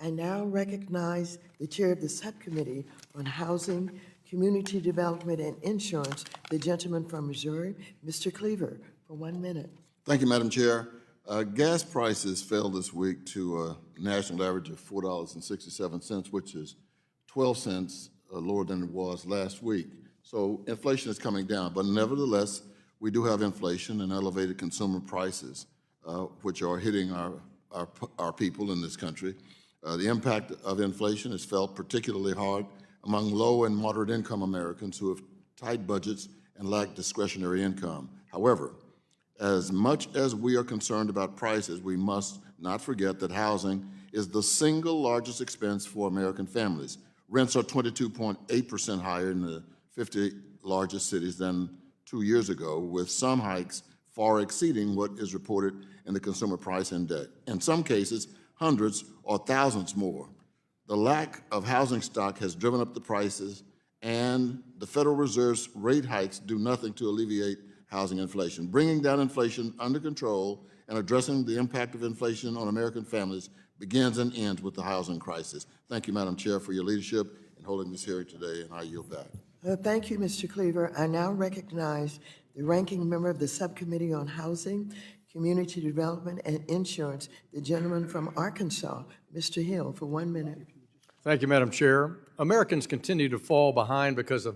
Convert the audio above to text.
I now recognize the chair of the subcommittee on housing, community development, and insurance, the gentleman from Missouri, Mr. Cleaver, for 1 minute. Thank you, Madam Chair. Gas prices fell this week to a national average of $4.67, which is 12 cents lower than it was last week. So inflation is coming down, but nevertheless, we do have inflation and elevated consumer prices, which are hitting our people in this country. The impact of inflation is felt particularly hard among low and moderate income Americans who have tight budgets and lack discretionary income. However, as much as we are concerned about prices, we must not forget that housing is the single largest expense for American families. Rents are 22.8% higher in the 50 largest cities than 2 years ago, with some hikes far exceeding what is reported in the Consumer Price Index. In some cases, hundreds or thousands more. The lack of housing stock has driven up the prices, and the Federal Reserve's rate hikes do nothing to alleviate housing inflation. Bringing down inflation under control and addressing the impact of inflation on American families begins and ends with the housing crisis. Thank you, Madam Chair, for your leadership in holding this hearing today, and I yield back. Thank you, Mr. Cleaver. I now recognize the ranking member of the Subcommittee on Housing, Community Development, and Insurance, the gentleman from Arkansas, Mr. Hill, for 1 minute. Thank you, Madam Chair. Americans continue to fall behind because of